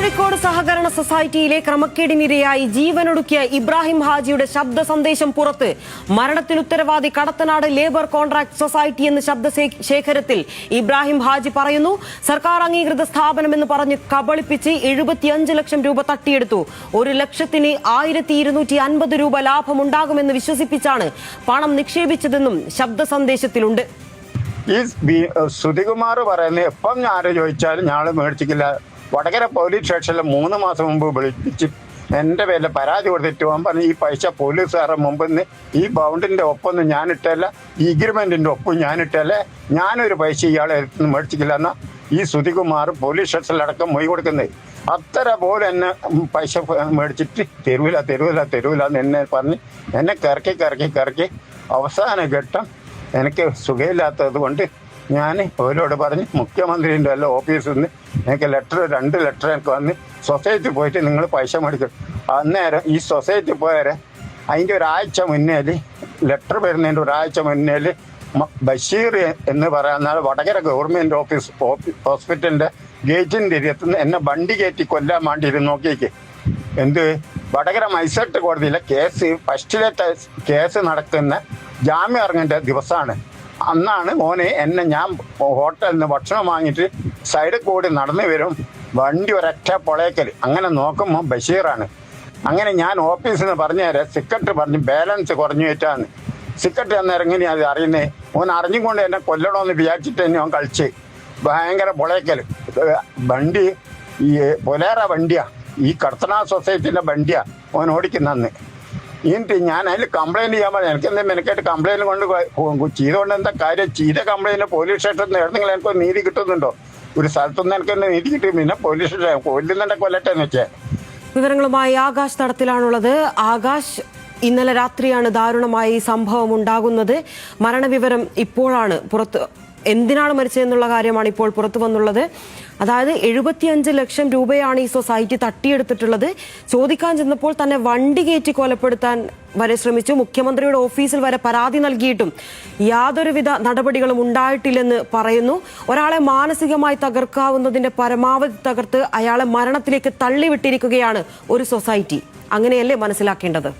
കോഴിക്കോട് സഹകരണ സൊസൈറ്റിയിലെ ക്രമക്കേടിനിരയായി ജീവനൊടുക്കിയ ഇബ്രാഹിം ഹാജിയുടെ ശബ്ദ സന്ദേശം പുറത്ത്. മരണത്തിന് ഉത്തരവാദി കടത്തനാട് ലേബർ കോൺട്രാക്ട് സൊസൈറ്റി എന്ന ശബ്ദശേഖരത്തിൽ ഇബ്രാഹിം ഹാജി പറയുന്നു, സർക്കാർ അംഗീകൃത സ്ഥാപനമെന്ന് പറഞ്ഞ് കബളിപ്പിച്ച് 75 ലക്ഷം രൂപ തട്ടിയെടുത്തു. 1,250,250 രൂപ ലാഭമുണ്ടാകുമെന്ന് വിശ്വസിപ്പിച്ചാണ് പണം നിക്ഷേപിച്ചതെന്നും ശബ്ദ സന്ദേശത്തിലുണ്ട്. ഈ സുധികുമാർ പറയുന്നത് എപ്പം ഞാൻ ചോദിച്ചാലും ഞാൻ മേടിച്ചിട്ടില്ല. വടകര പോലീസ് സ്റ്റേഷനിൽ 3 മാസം മുമ്പ് വിളിപ്പിച്ച് എൻ്റെ പേരിൽ പരാതി കൊടുത്തിട്ട് പോകാൻ പറഞ്ഞ് ഈ പൈസ പോലീസുകാരുടെ മുമ്പിൽ ഈ ബൗണ്ടിൻ്റെ ഒപ്പൊന്നും ഞാനിട്ടല്ല, ഈ എഗ്രിമെൻറ്റിൻ്റെ ഒപ്പും ഞാനിട്ടല്ല, ഞാനൊരു പൈസ ഇയാളെ മേടിച്ചിട്ടില്ല എന്നാൽ ഈ സുധികുമാർ പോലീസ് സ്റ്റേഷനിലടക്കം മൊഴി കൊടുക്കുന്നത്. അത്ര പോലെ എന്നെ പൈസ മേടിച്ചിട്ട് തരൂല എന്ന് എന്നെ പറഞ്ഞ് എന്നെ കറക്കി അവസാന ഘട്ടം എനിക്ക് സുഖമില്ലാത്തത് കൊണ്ട് ഞാൻ അവരോട് പറഞ്ഞ് മുഖ്യമന്ത്രിൻ്റെ എല്ലാ ഓഫീസിൽ നിന്ന് എനിക്ക് 2 ലെറ്റർ എനിക്ക് വന്ന് സൊസൈറ്റി പോയിട്ട് നിങ്ങൾ പൈസ മേടിക്കും. അന്നേരം ഈ സൊസൈറ്റി പോയാൽ അതിൻ്റെ ഒരാഴ്ച മുന്നേൽ ലെറ്റർ വരുന്നതിൻ്റെ ഒരാഴ്ച മുന്നേൽ ബഷീർ എന്ന് പറയുന്ന വടകര ഗവൺമെൻറ് ഹോസ്പിറ്റലിൻ്റെ ഗേറ്റിൻ്റെ ഇരത്തുനിന്ന് എന്നെ വണ്ടി കയറ്റി കൊല്ലാൻ വേണ്ടിയിരുന്നു. നോക്കിയേക്ക് എന്ത് വടകര മജിസ്ട്രേറ്റ് കോടതിയിലെ ഫസ്റ്റിലത്തെ കേസ് നടക്കുന്ന ജാമ്യം ഇറങ്ങേണ്ട ദിവസമാണ്. അന്നാണ് മോനെ എന്നെ ഞാൻ ഹോട്ടലിൽ നിന്ന് ഭക്ഷണം വാങ്ങിയിട്ട് സൈഡിൽ കൂടി നടന്നു വരും, വണ്ടി ഒരൊറ്റ പൊളയക്കൽ. അങ്ങനെ നോക്കുമ്പോൾ ബഷീറാണ്. അങ്ങനെ ഞാൻ ഓഫീസിൽ നിന്ന് പറഞ്ഞു തരാം, സെക്രട്ടറി പറഞ്ഞ് ബാലൻസ് കുറഞ്ഞു വെച്ചാന്ന്. സെക്രട്ടറി അന്നേരം എങ്ങനെയാണ് അത് അറിയുന്നത്? ഓൻ അറിഞ്ഞുകൊണ്ട് എന്നെ കൊല്ലണമെന്ന് വിചാരിച്ചിട്ട് തന്നെ അവൻ കളിച്ച് ഭയങ്കര പൊളയക്കൽ. വണ്ടി ഈ പൊലേറ വണ്ടിയാ, ഈ കടത്തനാ സൊസൈറ്റിൻ്റെ വണ്ടിയാ ഓൻ ഓടിക്കുന്നന്ന്. എന്നിട്ട് ഞാൻ അതിൽ കംപ്ലയിൻറ്റ് ചെയ്യാൻ പറഞ്ഞു. എനിക്കെന്താ മെനക്കായിട്ട് കംപ്ലയിൻറ്റ് കൊണ്ട് ചെയ്തുകൊണ്ട് എന്താ കാര്യം? ചെയ്ത കംപ്ലയിൻറ്റ് പോലീസ് സ്റ്റേഷനിൽ എവിടെയെങ്കിലും എനിക്കൊരു നീതി കിട്ടുന്നുണ്ടോ? ഒരു സ്ഥലത്തുനിന്ന് എനിക്ക് നീതി കിട്ടും, പിന്നെ പോലീസ് സ്റ്റേഷൻ കൊല്ലുന്നുണ്ടെ കൊല്ലട്ടെ എന്ന് വെച്ചേ. വിവരങ്ങളുമായി ആകാശ് തടത്തിലാണുള്ളത്. ആകാശ്, ഇന്നലെ രാത്രിയാണ് ദാരുണമായി സംഭവം ഉണ്ടാകുന്നത്. മരണവിവരം ഇപ്പോഴാണ് എന്തിനാണ് മരിച്ചതെന്നുള്ള കാര്യമാണ് ഇപ്പോൾ പുറത്തു വന്നുള്ളത്. അതായത് 75 ലക്ഷം രൂപയാണ് ഈ സൊസൈറ്റി തട്ടിയെടുത്തിട്ടുള്ളത്. ചോദിക്കാൻ ചെന്നപ്പോൾ തന്നെ വണ്ടി കയറ്റി കൊലപ്പെടുത്താൻ വരെ ശ്രമിച്ചു. മുഖ്യമന്ത്രിയുടെ ഓഫീസിൽ വരെ പരാതി നൽകിയിട്ടും യാതൊരുവിധ നടപടികളും ഉണ്ടായിട്ടില്ലെന്ന് പറയുന്നു. ഒരാളെ മാനസികമായി തകർക്കാവുന്നതിന്റെ പരമാവധി തകർത്ത് അയാളെ മരണത്തിലേക്ക് തള്ളിവിട്ടിരിക്കുകയാണ് ഒരു സൊസൈറ്റി. അങ്ങനെയല്ലേ മനസ്സിലാക്കേണ്ടത്?